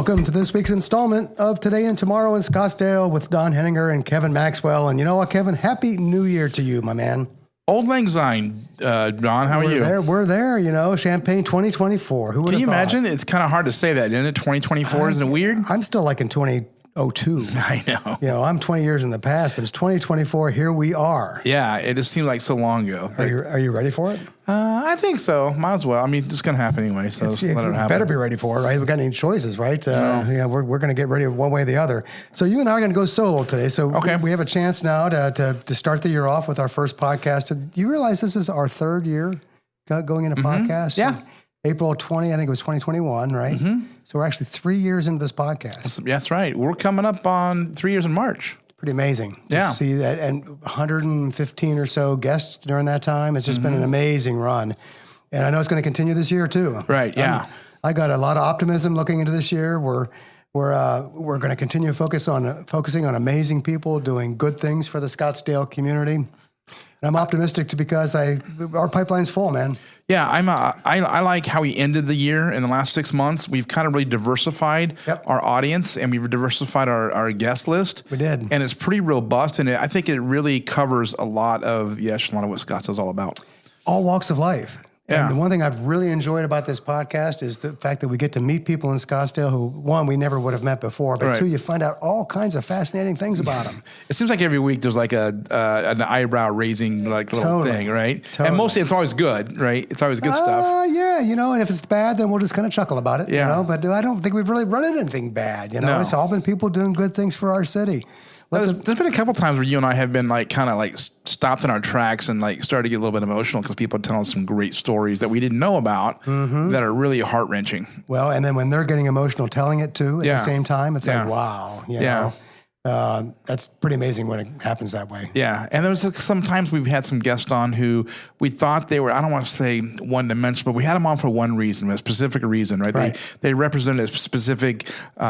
Welcome to this week's installment of Today and Tomorrow in Scottsdale with Don Henninger and Kevin Maxwell. And you know what, Kevin? Happy New Year to you, my man. Old Lang Syne, Don, how are you? We're there, you know, Champagne 2024. Who would Can you have thought? imagine? It's kind of hard to say that, isn't it? 2024, isn't it weird? I'm still like in 2002. I know. You know, I'm 20 years in the past, but it's 2024. Here we are. Yeah, it just seemed like so long ago. Are you ready for it? I think so. Might as well. I mean, it's going to happen anyway, so let it happen. Better be ready for it, right? We've got any choices, right? Yeah, we're going to get ready one way or the other. So you and I are going to go solo today. So we have a chance now to start the year off with our first podcast. Do you realize this is our third year going into podcast? Yeah. April 20, I think it was 2021, right? Mm-hmm. So we're actually 3 years into this podcast. That's right. We're coming up on 3 years in March. Pretty amazing to see that, and 115 or so guests during that time. It's just been an amazing run, and I know it's going to continue this year too. Right? Yeah. I got a lot of optimism looking into this year. We're going to continue focusing on amazing people doing good things for the Scottsdale community. And I'm optimistic because our pipeline's full, man. Yeah, I like how we ended the year in the last 6 months. We've kind of really diversified our audience, and we've diversified our guest list. We did. And it's pretty robust, and I think it really covers a lot of what Scottsdale's all about. All walks of life. Yeah. And the one thing I've really enjoyed about this podcast is the fact that we get to meet people in Scottsdale who, one, we never would have met before, but two, you find out all kinds of fascinating things about them. It seems like every week there's like an eyebrow raising little thing, right? Totally. And mostly it's always good, right? It's always good stuff. Yeah, and if it's bad, then we'll just kind of chuckle about it, yeah. But I don't think we've really run into anything bad, No. It's all been people doing good things for our city. There's been a couple times where you and I have been stopped in our tracks and started to get a little bit emotional because people are telling us some great stories that we didn't know about that are really heart-wrenching. Well, and then when they're getting emotional telling it too at the same time, it's like, wow, you know. That's pretty amazing when it happens that way. Yeah. And there's sometimes we've had some guests on who we thought they were, I don't want to say one-dimensional, but we had them on for one reason, a specific reason, right? They represented a specific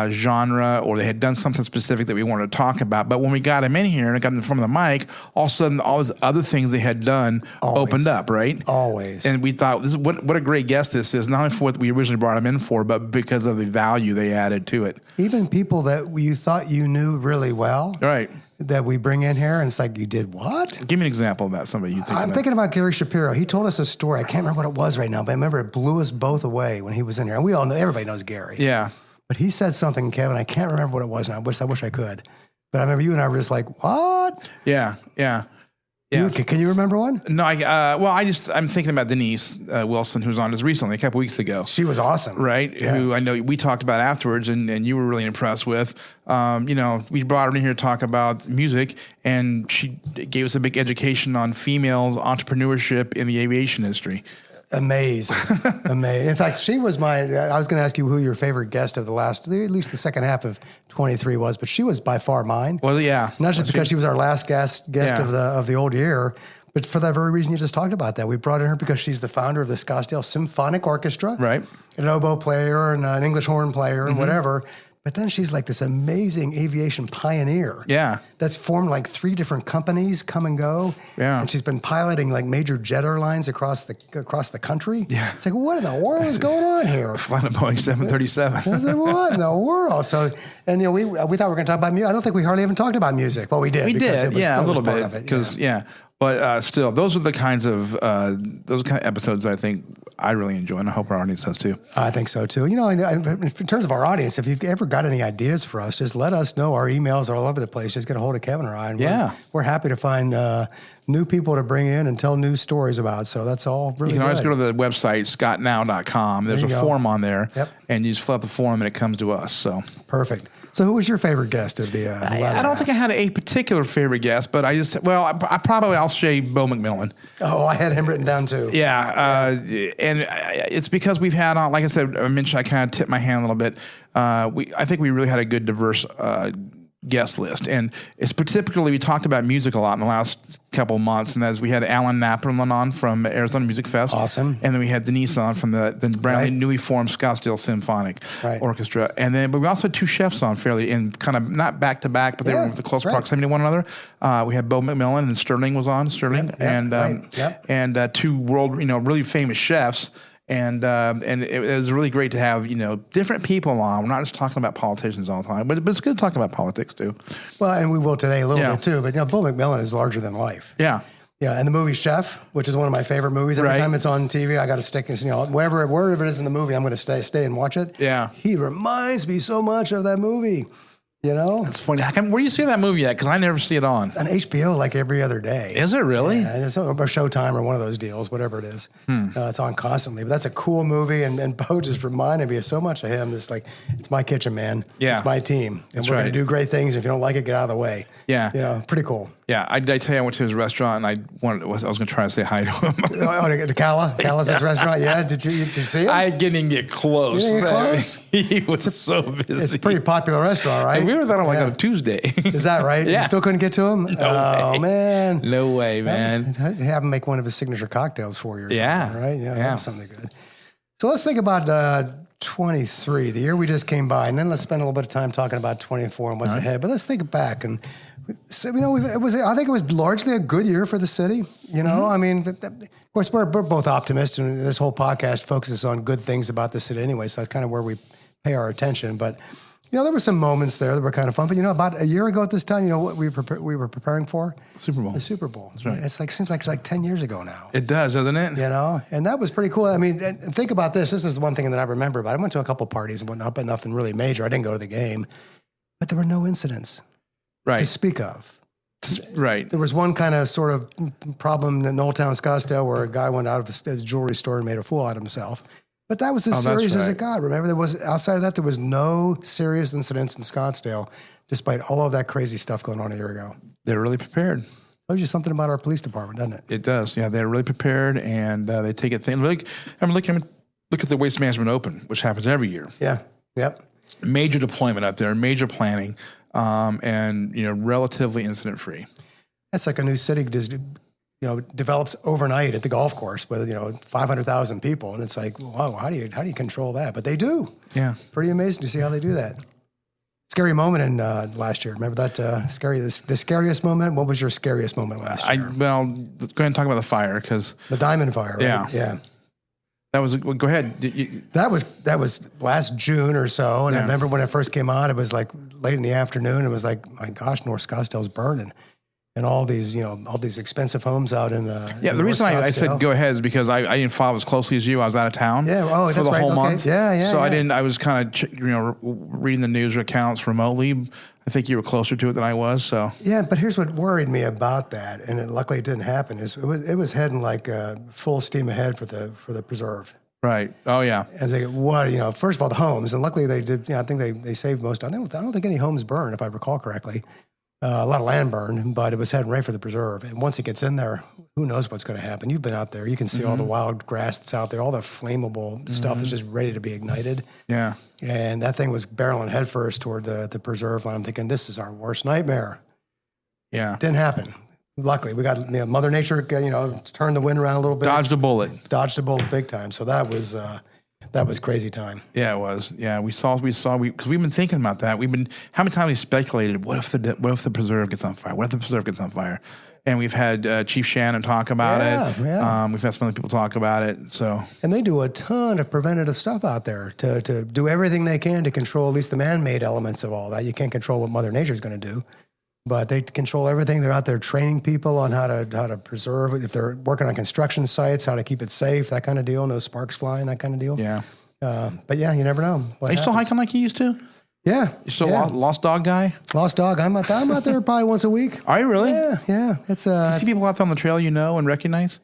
genre, or they had done something specific that we wanted to talk about. But when we got them in here and got them in front of the mic, all of a sudden all these other things they had done opened up, right? Always. And we thought, this is what a great guest this is, not only for what we originally brought them in for, but because of the value they added to it. Even people that you thought you knew really well, right? That we bring in here, and it's like, you did what? Give me an example of that. Somebody you think? I'm thinking about Gary Shapiro. He told us a story. I can't remember what it was right now, but I remember it blew us both away when he was in here. And we all know, everybody knows Gary. Yeah. But he said something, Kevin. I can't remember what it was, and I wish I could. But I remember you and I were just like, what? Yeah. Can you remember one? No, I'm thinking about Denise Wilson, who was on us recently, a couple weeks ago. She was awesome. Right? Yeah. Who I know we talked about afterwards, and you were really impressed with. We brought her in here to talk about music, and she gave us a big education on females entrepreneurship in the aviation industry. Amazing. In fact, she was I was going to ask you who your favorite guest of the at least the second half of 23 was, but she was by far mine. Well, yeah. Not just because she was our last guest of the old year, but for that very reason you just talked about that. We brought in her because she's the founder of the Scottsdale Symphonic Orchestra. Right. An oboe player and an English horn player and whatever. But then she's like this amazing aviation pioneer. Yeah. That's formed 3 different companies, come and go. Yeah. And she's been piloting major jet airlines across the country. Yeah. It's like, what in the world is going on here? Flying a Boeing 737. I was like, what in the world? So, and we thought we were going to talk about music. I don't think we hardly even talked about music. Well, we did. We did, a little bit. Of it, because, But still, those are the kinds of episodes that I think I really enjoy, and I hope our audience does too. I think so too. In terms of our audience, if you've ever got any ideas for us, just let us know. Our emails are all over the place. Just get a hold of Kevin or I. And we're happy to find new people to bring in and tell new stories about. So that's all really You can always good. go to the website, scottnow.com. There's a form on there, and you just fill out the form, and it comes to us. So perfect. So who was your favorite guest of the I don't think I had a particular favorite guest, but I'll say Bo McMillan. Oh, I had him written down too. Yeah. And it's because we've had on, like I said, I mentioned I kind of tipped my hand a little bit. I think we really had a good diverse guest list. And it's particularly, we talked about music a lot in the last couple of months. And as we had Alan Napperlin on from Arizona Music Fest. Awesome. And then we had Denise on from the brand newly formed Scottsdale Symphonic Orchestra. But we also had 2 chefs on fairly in kind of not back to back, but they were in close proximity to one another. We had Bo McMillan, and Sterling was on, and 2 world, really famous chefs. And it was really great to have, different people on. We're not just talking about politicians all the time, but it's good talking about politics too. Well, and we will today a little bit too, but Bill McMillan is larger than life. Yeah. Yeah, and the movie Chef, which is one of my favorite movies. Every time it's on TV, I got to stick, wherever it is in the movie, I'm going to stay and watch it. Yeah. He reminds me so much of that movie. That's funny. Where do you see that movie at? Because I never see it on. It's on HBO like every other day. Is it really? Yeah, it's or Showtime or one of those deals, whatever it is. It's on constantly. But that's a cool movie, and Bo just reminded me of so much of him. It's like, it's my kitchen, man. Yeah. It's my team. And That's we're right. going to do great things. If you don't like it, get out of the way. Yeah. Pretty cool. Yeah, I tell you, I went to his restaurant, and I was going to try to say hi to him. To Cala's restaurant, yeah. Did you see him? I didn't even get close. You didn't get close? He was so busy. It's a pretty popular restaurant, right? And we were there on on a Tuesday. Is that right? Yeah. You still couldn't get to him? No way. Man. No way, man. I'd have him make one of his signature cocktails for you or something, right? Yeah, that was something good. So let's think about 23, the year we just came by, and then let's spend a little bit of time talking about 24 and what's ahead. But let's think back and so, I think it was largely a good year for the city. I mean, of course, we're both optimists, and this whole podcast focuses on good things about the city anyway. So that's kind of where we pay our attention. But there were some moments there that were kind of fun. But about a year ago at this time, what we were preparing for? Super Bowl. The Super Bowl. That's right. Seems like it's like 10 years ago now. It does, doesn't it? And that was pretty cool. I mean, and think about this. This is one thing that I remember about. I went to a couple parties and whatnot, but nothing really major. I didn't go to the game. But there were no incidents to speak of. Right. There was one kind of sort of problem in Old Town Scottsdale where a guy went out of his jewelry store and made a fool out of himself. But that was as serious as it got. Remember, outside of that, there was no serious incidents in Scottsdale, despite all of that crazy stuff going on a year ago. They're really prepared. Tells you something about our police department, doesn't it? It does. Yeah, they're really prepared, and they take it. Look at the Waste Management Open, which happens every year. Yeah. Yep. Major deployment out there, major planning, and relatively incident free. That's like a new city just develops overnight at the golf course with 500,000 people, and it's like, wow, how do you control that? But they do. Yeah, pretty amazing to see how they do that. Scary moment in last year. Remember that the scariest moment? What was your scariest moment last year? Well, go ahead and talk about the fire because the Diamond Fire. Right? Yeah. That was go ahead. That was last June or so, and I remember when it first came on. It was like late in the afternoon. It was like, my gosh, North Scottsdale's burning. And all these expensive homes out in the reason I said go ahead is because I didn't follow as closely as you. I was out of town. Yeah, for the whole month. Yeah. So I didn't. I was kind of reading the news accounts remotely. I think you were closer to it than I was. So yeah, but here's what worried me about that, and luckily it didn't happen. Is it was heading like full steam ahead for the preserve. Right. Oh yeah. And they first of all the homes, and luckily they did. I think they saved most. I don't think any homes burned, if I recall correctly. A lot of land burned, but it was heading right for the preserve. And once it gets in there, who knows what's going to happen? You've been out there. You can see all the wild grass that's out there, all the flammable stuff that's just ready to be ignited. Yeah. And that thing was barreling headfirst toward the preserve. And I'm thinking, this is our worst nightmare. Yeah. Didn't happen. Luckily, we got Mother Nature, turned the wind around a little bit. Dodged a bullet big time. So that was crazy time. Yeah, it was. Yeah, we saw because we've been thinking about that. How many times we speculated, what if the preserve gets on fire? What if the preserve gets on fire? And we've had Chief Shannon talk about it. Yeah. We've had some other people talk about it. So, and they do a ton of preventative stuff out there to do everything they can to control at least the man-made elements of all that. You can't control what Mother Nature's going to do, but they control everything. They're out there training people on how to preserve it. If they're working on construction sites, how to keep it safe, that kind of deal. No sparks flying, that kind of deal. Yeah. But yeah, you never know. Are you still hiking like you used to? Yeah. You still lost dog guy? Lost dog. I'm out there probably once a week. Are you really? Yeah. It's Do you see people out there on the trail and recognize?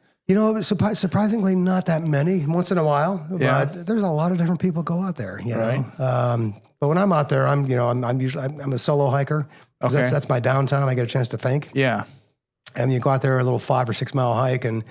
Surprisingly not that many. Once in a while, but there's a lot of different people go out there. Right. But when I'm out there, I'm a solo hiker. Okay. That's my downtime. I get a chance to think. Yeah. And you go out there a little 5 or 6 mile hike, and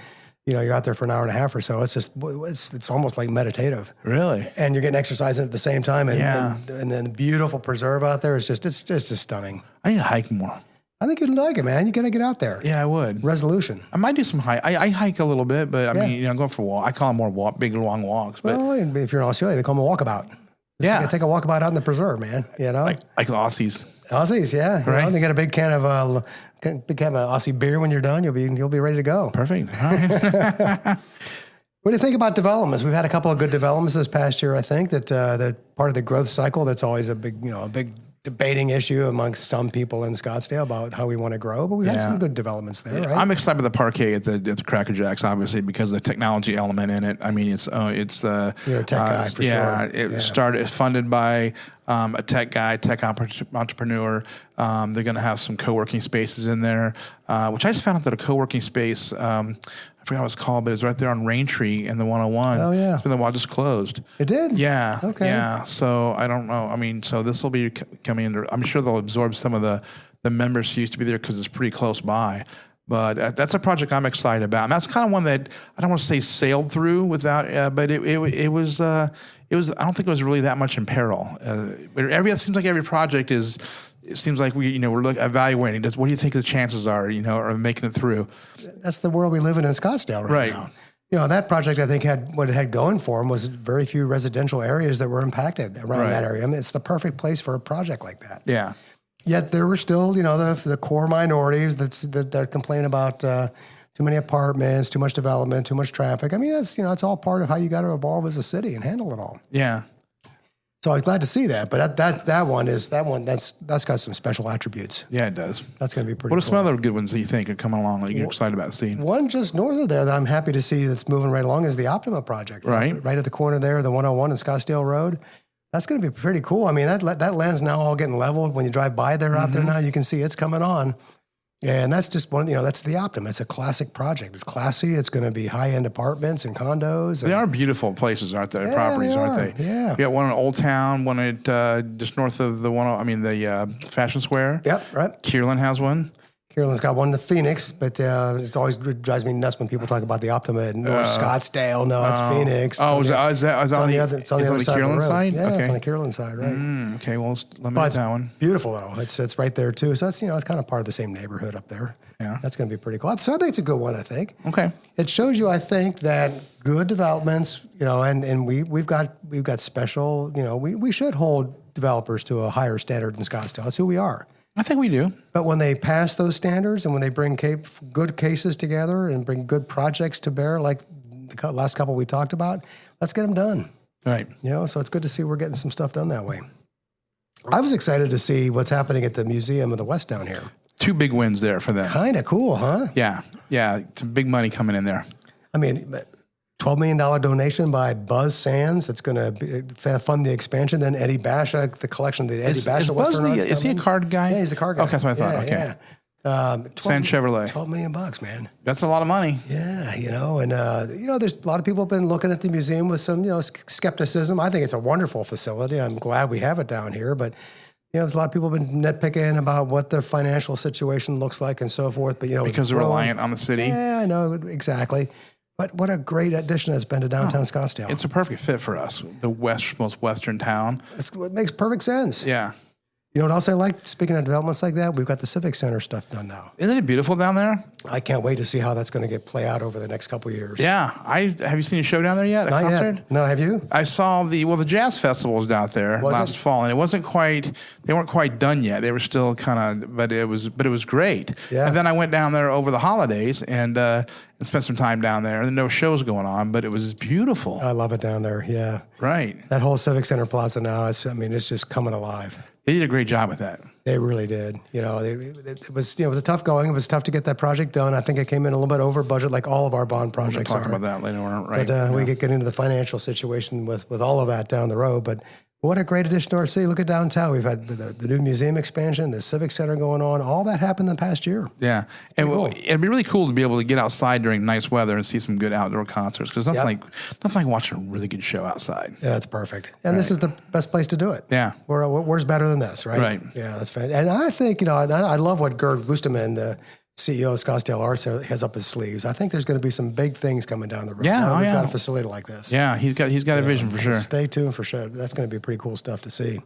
you're out there for an hour and a half or so. It's almost like meditative. Really? And you're getting exercise at the same time. And then the beautiful preserve out there is just stunning. I need to hike more. I think you'd like it, man. You got to get out there. Yeah, I would. Resolution. I might do some hike. I hike a little bit, but I mean, go for a walk. I call them more big, long walks. But if you're in Australia, they call them a walkabout. You take a walkabout out in the preserve, man. Like Aussies. Aussies, yeah. Right. They get a big can of Aussie beer when you're done. You'll be ready to go. Perfect. All right. What do you think about developments? We've had a couple of good developments this past year. I think that part of the growth cycle, that's always a big debating issue amongst some people in Scottsdale about how we want to grow, but we've had some good developments there, right? I'm excited about the parquet at the Cracker Jacks, obviously, because of the technology element in it. I mean, it's you're a tech guy for sure. It's funded by a tech entrepreneur. They're going to have some co-working spaces in there, which I just found out that a co-working space, I forgot what it's called, but it's right there on Raintree in the 101. Oh, yeah. It's been a while, just closed. It did? Yeah. Okay. Yeah. So I don't know. I mean, so this will be coming under, I'm sure they'll absorb some of the members who used to be there because it's pretty close by. But that's a project I'm excited about. And that's kind of one that I don't want to say sailed through without, but it was, I don't think it was really that much in peril. It seems like every project it seems like we're evaluating this. What do you think the chances are, of making it through? That's the world we live in Scottsdale right now. That project, I think, what it had going for them was very few residential areas that were impacted around that area. I mean, it's the perfect place for a project like that. Yeah. Yet there were still, the core minorities that complain about too many apartments, too much development, too much traffic. I mean, it's all part of how you got to evolve as a city and handle it all. Yeah. So I was glad to see that, but that's got some special attributes. Yeah, it does. That's going to be pretty. What are cool. some other good ones that you think are coming along that you're excited about seeing? One just north of there that I'm happy to see that's moving right along is the Optima project. Right at the corner there, the 101 and Scottsdale Road. That's going to be pretty cool. I mean, that land's now all getting leveled. When you drive by there out there now, you can see it's coming on. And that's just one, that's the Optima. It's a classic project. It's classy. It's going to be high-end apartments and condos. They are beautiful places, aren't they? Properties, aren't they? Yeah. You got one in Old Town, one at just north of the Fashion Square. Yep, right. Kierland has one. Carolyn's got one in the Phoenix, but it always drives me nuts when people talk about the Optima in North Scottsdale. No, it's Phoenix. Is that on the other side of the Carolyn side? Yeah, okay. It's on the Carolyn side, right? Okay, well, let me get that one. Beautiful though. It's right there too. So that's it's kind of part of the same neighborhood up there. Yeah, that's going to be pretty cool. So I think it's a good one. I think. Okay. It shows you, I think, that good developments, and we've got special. We should hold developers to a higher standard than Scottsdale. That's who we are. I think we do. But when they pass those standards and when they bring good cases together and bring good projects to bear, like the last couple we talked about, let's get them done. Right. So it's good to see we're getting some stuff done that way. I was excited to see what's happening at the Museum of the West down here. 2 big wins there for them. Kind of cool, huh? Yeah. Some big money coming in there. I mean, $12 million donation by Buzz Sands. It's going to fund the expansion. Then Eddie Basha, the collection that Eddie Basha was. Is he a card guy? Yeah, he's a card guy. Okay, that's what I thought. Yeah. Sand Chevrolet. $12 million, man. That's a lot of money. Yeah, there's a lot of people have been looking at the museum with some, skepticism. I think it's a wonderful facility. I'm glad we have it down here, but there's a lot of people have been nitpicking about what their financial situation looks like and so forth. But because they're reliant on the city. Yeah, I know exactly. But what a great addition that's been to downtown Scottsdale. It's a perfect fit for us, the most western town. It makes perfect sense. Yeah. You know what else I like? Speaking of developments like that, we've got the Civic Center stuff done now. Isn't it beautiful down there? I can't wait to see how that's going to play out over the next couple of years. Yeah. Have you seen a show down there yet? Not concert? Yet. No, have you? I saw the Jazz Festival was out there last fall, and it wasn't they weren't quite done yet. They were still kind of, but it was great. Yeah. And then I went down there over the holidays and spent some time down there. And no shows going on, but it was beautiful. I love it down there. Yeah. Right. That whole Civic Center Plaza now, it's just coming alive. They did a great job with that. They really did. It was a tough going. It was tough to get that project done. I think it came in a little bit over budget, like all of our bond projects are. We'll talk about that later on, right? But we could get into the financial situation with all of that down the road. But what a great addition to our city. Look at downtown. We've had the new museum expansion, the Civic Center going on. All that happened in the past year. Yeah. And it'd be really cool to be able to get outside during nice weather and see some good outdoor concerts. Because nothing like watching a really good show outside. Yeah, it's perfect. And this is the best place to do it. Yeah. Where's better than this, right? Right. Yeah, that's fantastic. And I think, I love what Gerd Wusterman, the CEO of Scottsdale Arts, has up his sleeves. I think there's going to be some big things coming down the road. Yeah, We've got a facility like this. Yeah, he's got a vision for sure. Stay tuned for sure. That's going to be pretty cool stuff to see.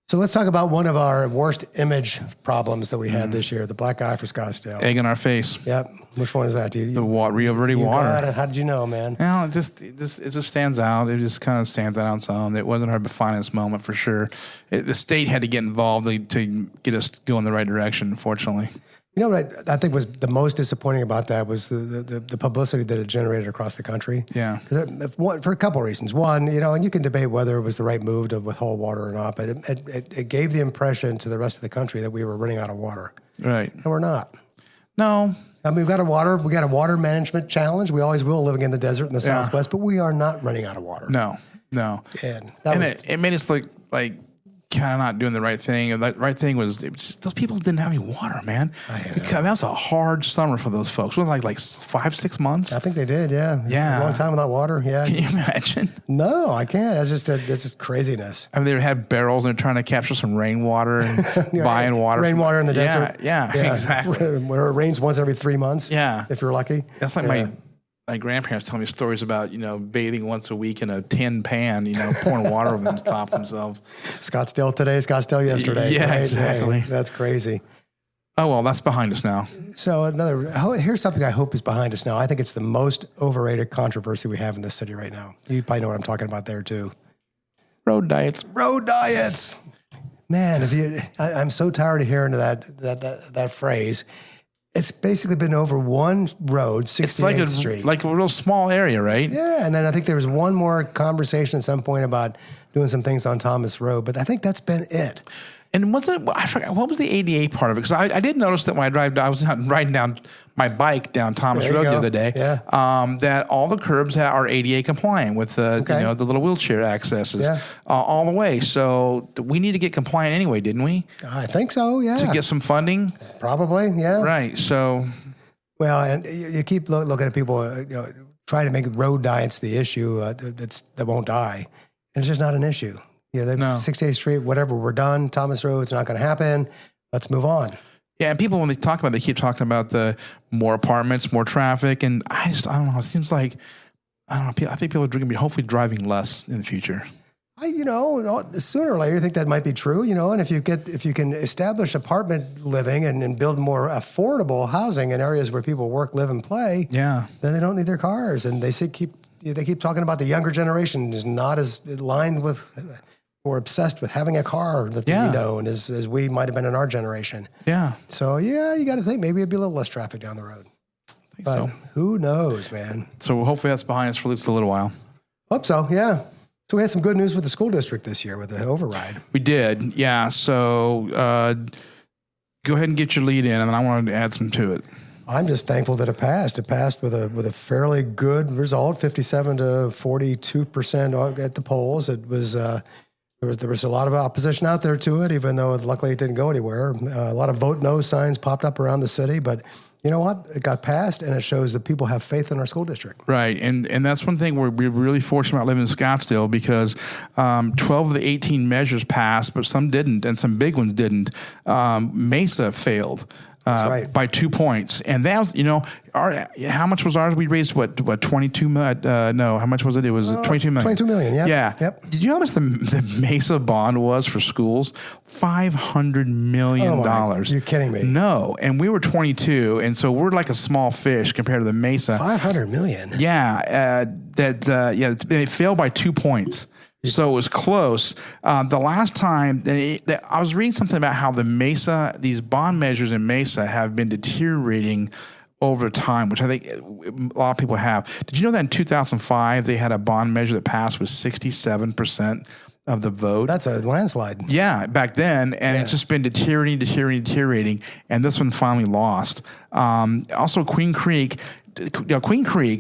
So let's talk about one of our worst image problems that we had this year, the black eye for Scottsdale. Egg on our face. Yep. Which one is that, dude? The Rio Verde water. Got it. How did you know, man? Well, it just stands out. It just kind of stands out on its own. It wasn't our finest moment for sure. The state had to get involved to get us going the right direction, unfortunately. You know what I think was the most disappointing about that was the publicity that it generated across the country. Yeah. For a couple of reasons. One, and you can debate whether it was the right move to withhold water or not, but it gave the impression to the rest of the country that we were running out of water. Right. And we're not. No. I mean, we got a water management challenge. We always will, living in the desert in the Southwest, but we are not running out of water. No. And it made us look like kind of not doing the right thing. And the right thing was those people didn't have any water, man. That was a hard summer for those folks. Was it like 5-6 months? I think they did, yeah. Yeah. A long time without water, yeah. Can you imagine? No, I can't. That's just craziness. I mean, they had barrels and they're trying to capture some rainwater and buying water. Rainwater in the desert. Yeah, exactly. Where it rains once every 3 months. Yeah. If you're lucky. That's like my grandparents telling me stories about, bathing once a week in a tin pan, pouring water over them to top themselves. Scottsdale today, Scottsdale yesterday. Yeah, right? exactly. Hey, that's crazy. Oh, well, that's behind us now. So here's something I hope is behind us now. I think it's the most overrated controversy we have in this city right now. You probably know what I'm talking about there too. Road diets. Man, I'm so tired of hearing that phrase. It's basically been over one road, 68th Street. Like a real small area, right? Yeah, and then I think there was one more conversation at some point about doing some things on Thomas Road, but I think that's been it. And I forgot, what was the ADA part of it? Because I did notice that when I was riding down my bike down Thomas Road the other day, that all the curbs are ADA compliant with the little wheelchair accesses all the way. So we need to get compliant anyway, didn't we? I think so, yeah. To get some funding? Probably, yeah. Right, so... Well, and you keep looking at people, trying to make road diets the issue that won't die. And it's just not an issue. 68th Street, whatever, we're done. Thomas Road, it's not going to happen. Let's move on. Yeah, and people, when they talk about it, they keep talking about the more apartments, more traffic. And I don't know. It seems like, I think people are going to be hopefully driving less in the future. Sooner or later, you think that might be true, and if you can establish apartment living and build more affordable housing in areas where people work, live, and play, then they don't need their cars. And they keep talking about the younger generation is not as aligned with or obsessed with having a car that and as we might have been in our generation. Yeah. So you got to think maybe it'd be a little less traffic down the road. I think so. Who knows, man? So hopefully that's behind us for at least a little while. Hope so. Yeah. So we had some good news with the school district this year with the override. We did, yeah. So go ahead and get your lead in, and then I wanted to add some to it. I'm just thankful that it passed. It passed with a fairly good result, 57 to 42% at the polls. It was there was a lot of opposition out there to it, even though luckily it didn't go anywhere. A lot of vote no signs popped up around the city, but you know what? It got passed, and it shows that people have faith in our school district. Right, and that's one thing we're really fortunate about living in Scottsdale because 12 of the 18 measures passed, but some didn't, and some big ones didn't. Mesa failed. By 2 points. And that was, how much was ours? We raised, 22 million? No, how much was it? It was 22 million. 22 million, yeah. Yeah. Yep. Did you know how much the Mesa bond was for schools? $500 million. You're kidding me. No. And we were 22, and so we're like a small fish compared to the Mesa. 500 million? Yeah. They failed by 2 points. So it was close. The last time I was reading something about how these bond measures in Mesa have been deteriorating over time, which I think a lot of people have. Did you know that in 2005 they had a bond measure that passed with 67% of the vote? That's a landslide. Yeah, back then, and it's just been deteriorating, and this one finally lost. Also, Queen Creek,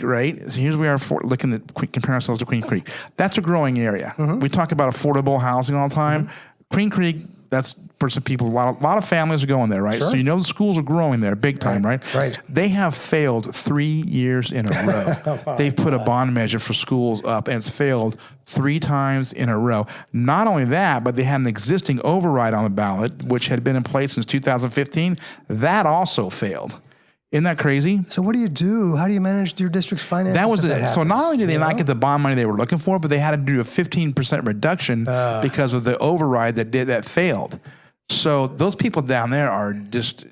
right? So here's where we are looking at comparing ourselves to Queen Creek. That's a growing area. Mm-hmm. We talk about affordable housing all the time. Mm-hmm. Queen Creek, that's for some people. A lot of families are going there, right? Sure. So the schools are growing there big time, right? Right. They have failed 3 years in a row. They've put a bond measure for schools up, and it's failed 3 times in a row. Not only that, but they had an existing override on the ballot, which had been in place since 2015. That also failed. Isn't that crazy? So what do you do? How do you manage your district's finances? That was it. So not only did they not get the bond money they were looking for, but they had to do a 15% reduction because of the override that failed. So those people down there are just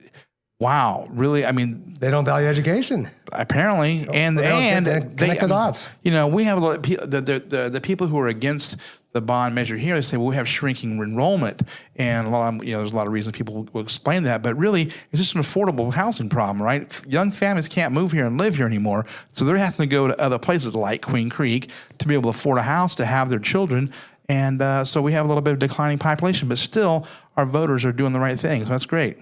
Wow, really? I mean, they don't value education. Apparently, and they connect the dots. You know, we have a lot of the people who are against the bond measure here. They say, well, we have shrinking enrollment, and there's a lot of reasons people will explain that. But really, it's just an affordable housing problem, right? Young families can't move here and live here anymore, so they're having to go to other places like Queen Creek to be able to afford a house to have their children. And so we have a little bit of declining population, but still, our voters are doing the right thing. So that's great.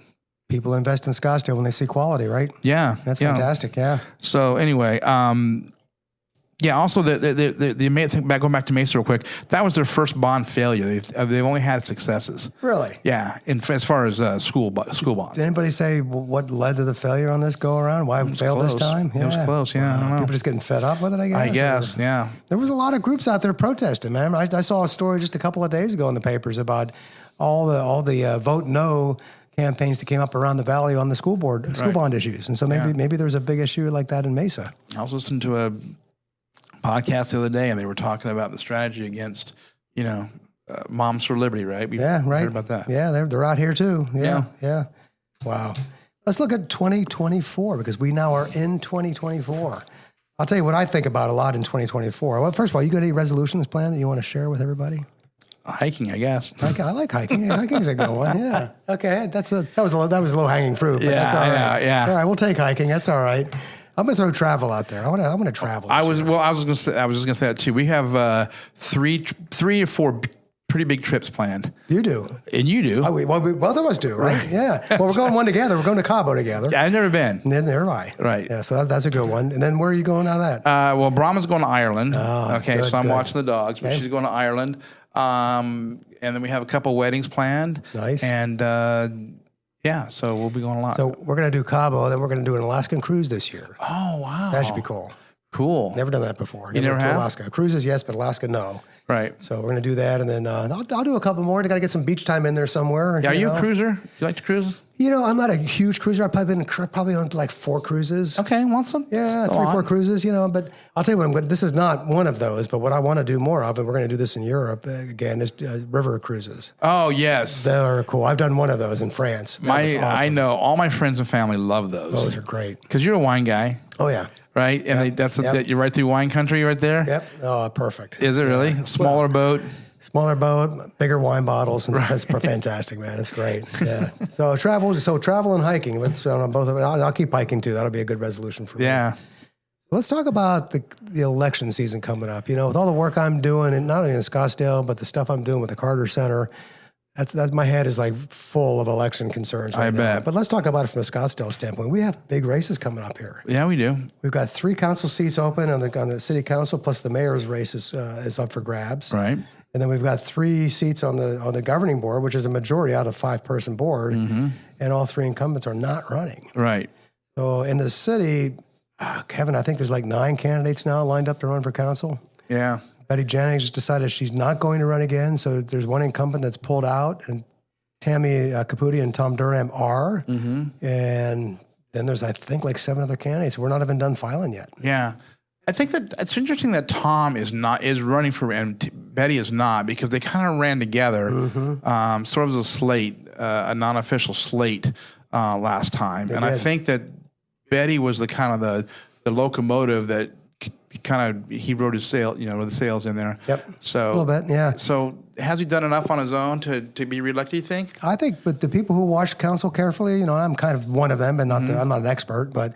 People invest in Scottsdale when they see quality, right? Yeah, that's fantastic. Yeah. So anyway, also going back to Mesa real quick. That was their first bond failure. They've only had successes. Really? Yeah. As far as school bonds. Did anybody say what led to the failure on this go around? Why it failed this time? Yeah. It was close. Yeah. I don't know. People just getting fed up with it, I guess. I guess. Yeah. There was a lot of groups out there protesting, man. I saw a story just a couple of days ago in the papers about all the vote no campaigns that came up around the valley on the school bond issues. And so maybe there's a big issue like that in Mesa. I was listening to a podcast the other day, and they were talking about the strategy against, Moms for Liberty, right? Heard about that. Yeah, they're out here too. Yeah. Wow. Let's look at 2024 because we now are in 2024. I'll tell you what I think about a lot in 2024. Well, first of all, you got any resolutions planned that you want to share with everybody? Hiking, I guess. I like hiking. Yeah, hiking's a good one. Yeah. Okay. That was low hanging fruit. But that's all right. Yeah. All right. We'll take hiking. That's all right. I'm gonna throw travel out there. I'm gonna travel. I was just gonna say that too. We have 3 or 4 pretty big trips planned. You do, and you do. We both of us do, right? Yeah. Well, we're going one together. We're going to Cabo together. Yeah, I've never been. And then there am I. Right. Yeah. So that's a good one. And then where are you going out of that? Well, Brahma's going to Ireland. Oh, okay. Good, so I'm good. watching the dogs, but she's going to Ireland. And then we have a couple weddings planned. Nice. And so we'll be going a lot. So we're going to do Cabo, then we're going to do an Alaskan cruise this year. Oh, wow. That should be cool. Cool. Never done that before. You never have? Alaska. Cruises, yes, but Alaska, no. Right. So we're going to do that, and then I'll do a couple more. I got to get some beach time in there somewhere. Yeah, are you a cruiser? You like to cruise? I'm not a huge cruiser. I've probably on like 4 cruises. Okay, well, some. Yeah, 3 or 4 cruises, But I'll tell you what, this is not one of those, but what I want to do more of, and we're going to do this in Europe again, is river cruises. Oh, yes. They're cool. I've done one of those in France. That was awesome. I know. All my friends and family love those. Those are great. Because you're a wine guy. Oh, yeah. Right? And you're right through wine country right there? Yep. Oh, perfect. Is it really? Smaller boat? Smaller boat, bigger wine bottles, and that's fantastic, man. It's great. Yeah. So travel and hiking. Let's on both of it. I'll keep hiking too. That'll be a good resolution for me. Yeah. Let's talk about the election season coming up. With all the work I'm doing, and not only in Scottsdale, but the stuff I'm doing with the Carter Center. That's my head is like full of election concerns right now. Bet. But let's talk about it from a Scottsdale standpoint. We have big races coming up here. Yeah, we do. We've got 3 council seats open on the city council, plus the mayor's race is up for grabs. Right. And then we've got 3 seats on the governing board, which is a majority out of 5-person board, and all 3 incumbents are not running. Right. So in the city, Kevin, I think there's like 9 candidates now lined up to run for council. Yeah. Betty Jennings decided she's not going to run again, so there's one incumbent that's pulled out, and Tammy Caputi and Tom Durham are, and then there's, I think, like 7 other candidates. We're not even done filing yet. Yeah. I think that it's interesting that Tom is running for, and Betty is not, because they kind of ran together, sort of as a slate, a non-official slate last time. And I think that Betty was the kind of the locomotive that he wrote his sail, with the sails in there. Yep. So a little bit, yeah. So has he done enough on his own to be reelected, you think? I think, but the people who watch council carefully, I'm kind of one of them, and I'm not an expert, but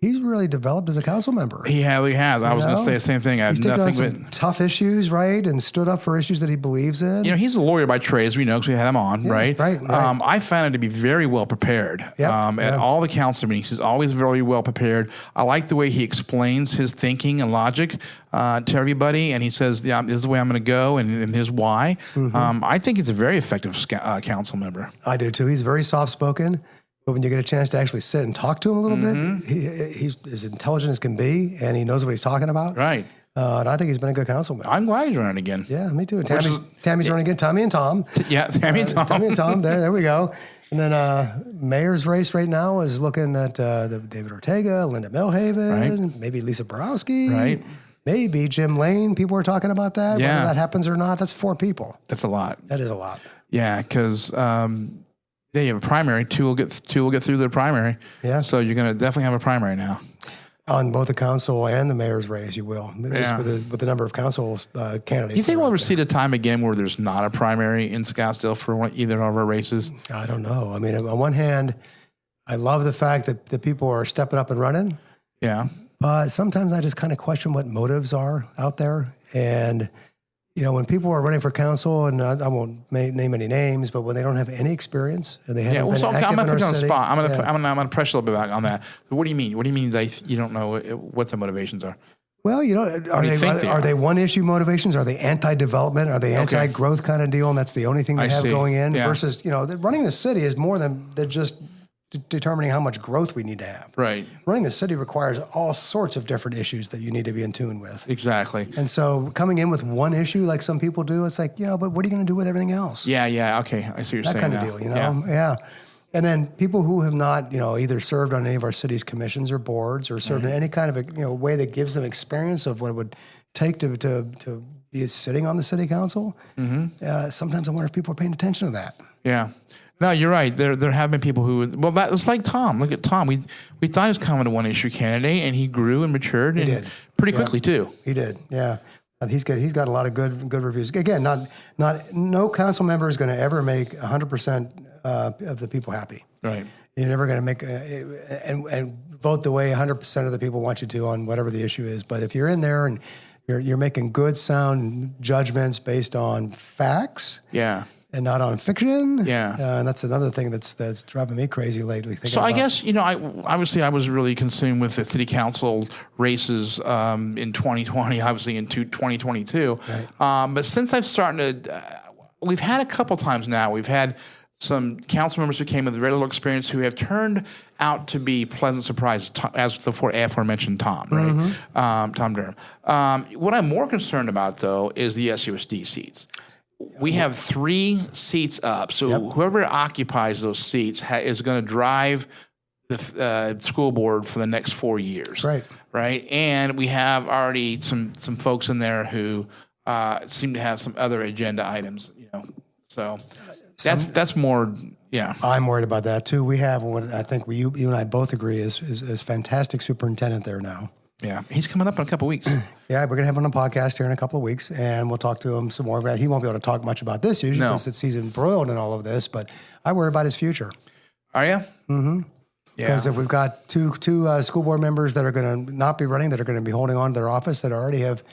he's really developed as a council member. He has. I was going to say the same thing. I have nothing on some tough issues, right, and stood up for issues that he believes in. He's a lawyer by trade, as we know, because we had him on, right? Right. I found him to be very well prepared. At all the council meetings, he's always very well prepared. I like the way he explains his thinking and logic to everybody, and he says, "Yeah, this is the way I'm going to go, and here's why." I think he's a very effective council member. I do too. He's very soft-spoken. But when you get a chance to actually sit and talk to him a little bit, he's as intelligent as can be, and he knows what he's talking about. Right. And I think he's been a good councilman. I'm glad he's running again. Yeah, me too. Tammy's running again. Tommy and Tom. Yeah, Tammy and Tom. Tommy and Tom. There we go. And then mayor's race right now is looking at David Ortega, Linda Milhaven, maybe Lisa Borowski. Right. Maybe Jim Lane. People are talking about that. Yeah. Whether that happens or not, that's 4 people. That's a lot. That is a lot. Yeah, because... Yeah, you have a primary. Two will get through their primary. Yeah. So you're going to definitely have a primary now. On both the council and the mayor's race, you will. Just with the number of council candidates. Do you think we'll ever see the time again where there's not a primary in Scottsdale for either of our races? I don't know. I mean, on one hand, I love the fact that the people are stepping up and running. Yeah. But sometimes I just kind of question what motives are out there. And, when people are running for council, and I won't name any names, but when they don't have any experience and they haven't been active I'm going to put you on the city, spot. I'm going to press you a little bit back on that. What do you mean? What do you mean you don't know what the motivations are? Well, are they one issue motivations? Are they anti-development? Are they anti-growth kind of deal? And that's the only thing they have going in versus, running the city is more than just determining how much growth we need to have. Right. Running the city requires all sorts of different issues that you need to be in tune with. Exactly. And so coming in with one issue like some people do, it's like, but what are you going to do with everything else? Yeah. Okay. I see what you're saying. That kind of deal, Yeah. And then people who have not, either served on any of our city's commissions or boards or served in any kind of a way that gives them experience of what it would take to be sitting on the city council. Sometimes I wonder if people are paying attention to that. Yeah. No, you're right. There have been people who, it's like Tom. Look at Tom. We thought he was kind of a one-issue candidate, and he grew and matured pretty quickly too. He did, yeah. He's got a lot of good reviews. Again, no council member is going to ever make 100% of the people happy. Right. You're never going to make and vote the way 100% of the people want you to on whatever the issue is. But if you're in there and you're making good, sound judgments based on facts, and not on fiction. Yeah. And that's another thing that's driving me crazy lately. So I guess, obviously I was really consumed with the city council races in 2020, obviously in 2022. Right. But since I've started we've had a couple times now, we've had some council members who came with very little experience who have turned out to be pleasant surprises, as the aforementioned Tom, right? Tom Durham. What I'm more concerned about, though, is the SUSD seats. We have 3 seats up, so whoever occupies those seats is going to drive the school board for the next 4 years. Right. And we have already some folks in there who seem to have some other agenda items. So that's more. Yeah, I'm worried about that too. We have what I think you and I both agree is fantastic superintendent there now. Yeah, he's coming up in a couple of weeks. Yeah, we're going to have him on a podcast here in a couple of weeks, and we'll talk to him some more about it. He won't be able to talk much about this usually because he's embroiled in all of this, but I worry about his future. Are you? Mm-hmm. Yeah. Because if we've got two school board members that are going to not be running, that are going to be holding on to their office, that already have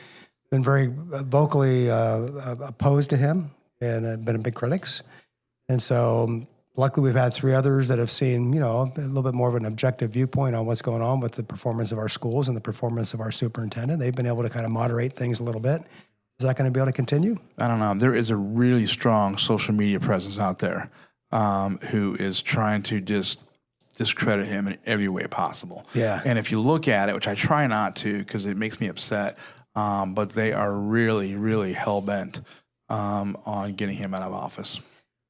been very vocally opposed to him and been big critics. And so luckily, we've had 3 others that have seen, a little bit more of an objective viewpoint on what's going on with the performance of our schools and the performance of our superintendent. They've been able to kind of moderate things a little bit. Is that going to be able to continue? I don't know. There is a really strong social media presence out there who is trying to just discredit him in every way possible. Yeah. And if you look at it, which I try not to because it makes me upset, but they are really, really hell-bent on getting him out of office.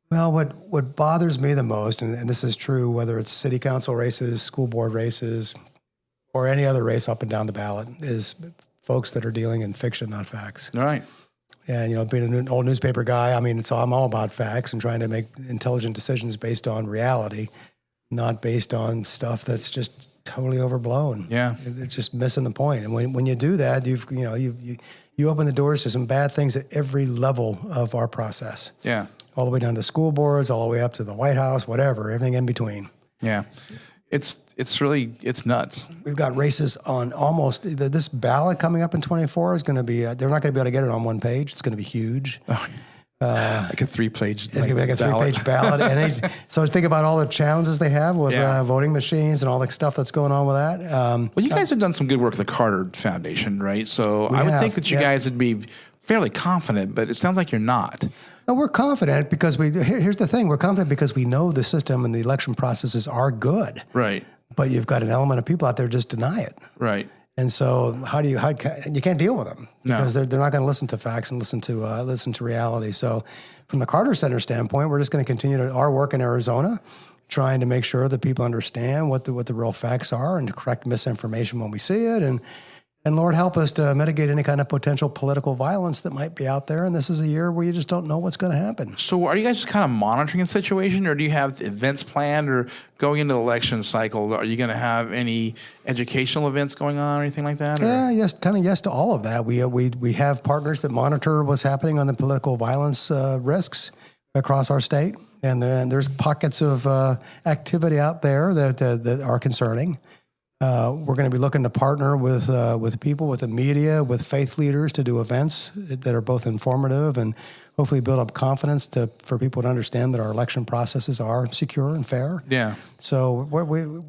Well, what bothers me the most, and this is true whether it's city council races, school board races, or any other race up and down the ballot, is folks that are dealing in fiction, not facts. Right. And, being an old newspaper guy, I'm all about facts and trying to make intelligent decisions based on reality, not based on stuff that's just totally overblown. Yeah. They're just missing the point. And when you do that, you open the doors to some bad things at every level of our process. Yeah. All the way down to school boards, all the way up to the White House, whatever, everything in between. Yeah. It's really nuts. We've got races on almost, this ballot coming up in 24 is going to be, they're not going to be able to get it on one page. It's going to be huge. Oh, like a 3-page It's going to be like a 3-page ballot. And so think about all the challenges they have with voting machines and all the stuff that's going on with that. Well, you guys have done some good work with the Carter Foundation, right? So I would think that you guys would be fairly confident, but it sounds like you're not. No, we're confident because here's the thing. We're confident because we know the system and the election processes are good. Right. But you've got an element of people out there just deny it. Right. And so you can't deal with them because they're not going to listen to facts and listen to reality. So from the Carter Center standpoint, we're just going to continue our work in Arizona, trying to make sure that people understand what the real facts are and to correct misinformation when we see it. And And Lord, help us to mitigate any kind of potential political violence that might be out there. And this is a year where you just don't know what's going to happen. So are you guys kind of monitoring the situation, or do you have events planned, or going into the election cycle, are you going to have any educational events going on or anything like that? Yeah, yes, kind of yes to all of that. We have partners that monitor what's happening on the political violence risks across our state. And there's pockets of activity out there that are concerning. We're going to be looking to partner with people, with the media, with faith leaders to do events that are both informative and hopefully build up confidence for people to understand that our election processes are secure and fair. Yeah. So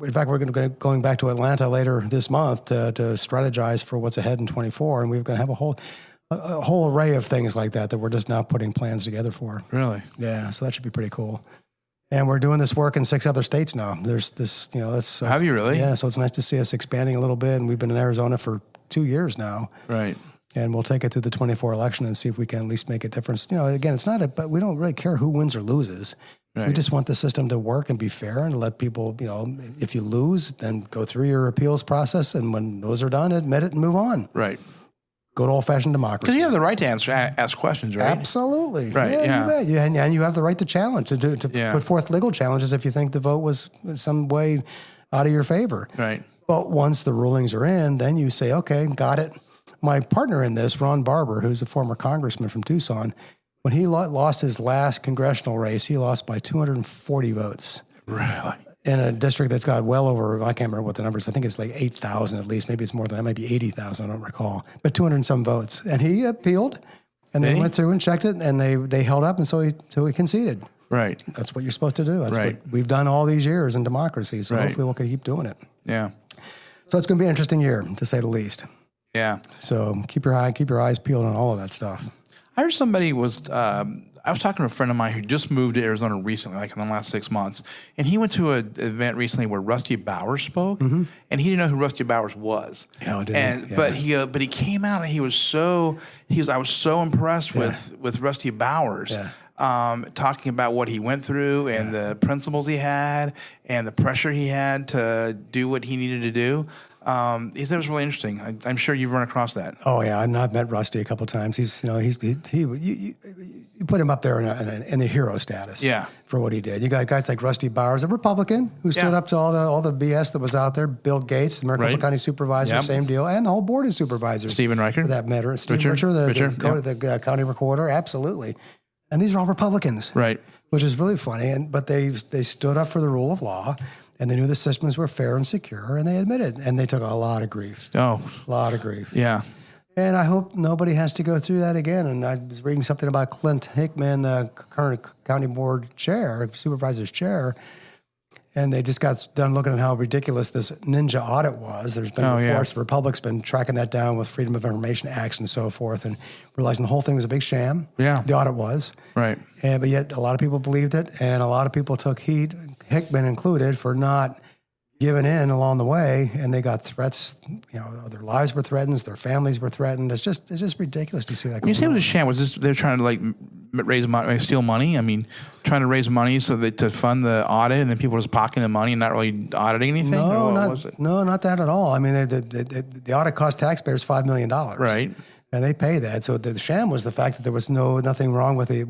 in fact, we're going to be going back to Atlanta later this month to strategize for what's ahead in 24, and we're going to have a whole array of things like that we're just now putting plans together for. Really? Yeah. So that should be pretty cool. And we're doing this work in 6 other states now. There's this, Have you really? Yeah, so it's nice to see us expanding a little bit. And we've been in Arizona for 2 years now. Right. And we'll take it through the 24 election and see if we can at least make a difference. Again, but we don't really care who wins or loses. Right. We just want the system to work and be fair and let people, if you lose, then go through your appeals process. And when those are done, admit it and move on. Right. Good old-fashioned democracy. Because you have the right to ask questions, right? Absolutely. Right, yeah. And you have the right to challenge, to put forth legal challenges if you think the vote was in some way out of your favor. Right. But once the rulings are in, then you say, okay, got it. My partner in this, Ron Barber, who's a former congressman from Tucson, when he lost his last congressional race, he lost by 240 votes. Really? In a district that's got well over, I can't remember what the numbers, I think it's like 8,000 at least, maybe it's more than that, maybe 80,000, I don't recall, but 200 and some votes. And he appealed, and they went through and checked it, and they held up, and so he conceded. Right. That's what you're supposed to do. That's right. what we've done all these years in democracy, so hopefully we'll keep doing it. Yeah. So it's going to be an interesting year, to say the least. Yeah. So keep your eyes peeled on all of that stuff. I heard somebody I was talking to a friend of mine who just moved to Arizona recently, like in the last 6 months, and he went to an event recently where Rusty Bowers spoke, and he didn't know who Rusty Bowers was. Yeah, I didn't. But he came out and I was so impressed with Rusty Bowers. Yeah. Talking about what he went through and the principles he had and the pressure he had to do what he needed to do. He said it was really interesting. I'm sure you've run across that. Oh yeah, I've met Rusty a couple of times. You put him up there in the hero status. Yeah. For what he did. You got guys like Rusty Bowers, a Republican who stood up to all the BS that was out there. Bill Gates, the Maricopa County Supervisor, same deal, and the whole board of supervisors. Stephen Reicher, for that matter. Stephen Richer, the county recorder, absolutely. And these are all Republicans, right? Which is really funny. But they stood up for the rule of law. And they knew the systems were fair and secure, and they admitted. And they took a lot of grief. Oh. A lot of grief. Yeah. And I hope nobody has to go through that again. And I was reading something about Clint Hickman, the current county board chair, supervisor's chair, and they just got done looking at how ridiculous this ninja audit was. There's been reports, the Republic's been tracking that down with Freedom of Information Acts and so forth, and realizing the whole thing was a big sham. Yeah. The audit was. Right. But yet a lot of people believed it, and a lot of people took heat, Hickman included, for not giving in along the way, and they got threats. Their lives were threatened, their families were threatened. It's just ridiculous to see that. When you say it was a sham, was this they're trying to raise money, steal money? I mean, trying to raise money to fund the audit, and then people just pocketing the money and not really auditing anything? No, No, not that at all. I mean, the audit cost taxpayers $5 million. Right. And they pay that. So the sham was the fact that there was nothing wrong with the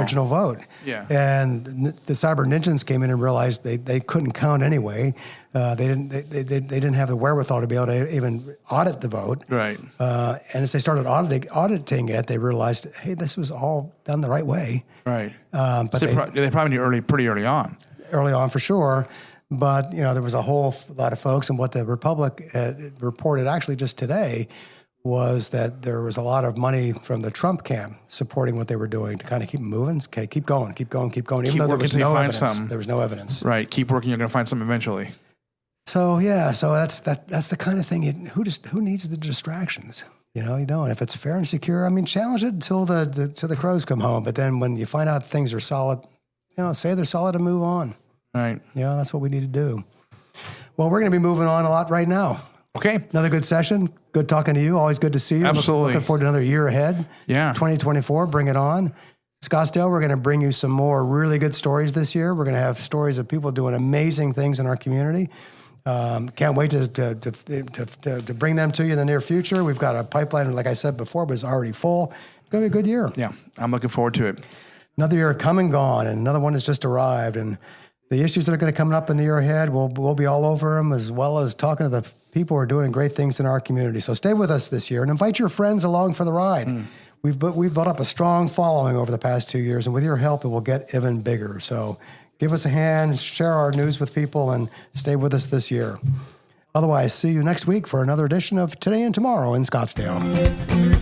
original vote. Yeah. And the cyber ninjas came in and realized they couldn't count anyway. They didn't have the wherewithal to be able to even audit the vote. Right. And as they started auditing it, they realized, hey, this was all done the right way. Right. But so they probably knew pretty early on. Early on, for sure. But there was a whole lot of folks, and what the Republic reported actually just today was that there was a lot of money from the Trump camp supporting what they were doing to kind of keep moving. Okay, keep going. Even though there was no evidence. There was no evidence. Right. Keep working. You're going to find something eventually. So that's the kind of thing. Who needs the distractions? You don't. If it's fair and secure, I mean, challenge it until the crows come home. But then when you find out things are solid, say they're solid and move on. Right. That's what we need to do. Well, we're going to be moving on a lot right now. Okay. Another good session. Good talking to you. Always good to see you. Absolutely. Looking forward to another year ahead. Yeah. 2024, bring it on. Scottsdale, we're going to bring you some more really good stories this year. We're going to have stories of people doing amazing things in our community. Can't wait to bring them to you in the near future. We've got a pipeline, like I said before, was already full. It's going to be a good year. Yeah, I'm looking forward to it. Another year come and gone, and another one has just arrived. And the issues that are going to come up in the year ahead, we'll be all over them, as well as talking to the people who are doing great things in our community. So stay with us this year and invite your friends along for the ride. We've built up a strong following over the past 2 years, and with your help, it will get even bigger. So give us a hand, share our news with people, and stay with us this year. Otherwise, see you next week for another edition of Today and Tomorrow in Scottsdale.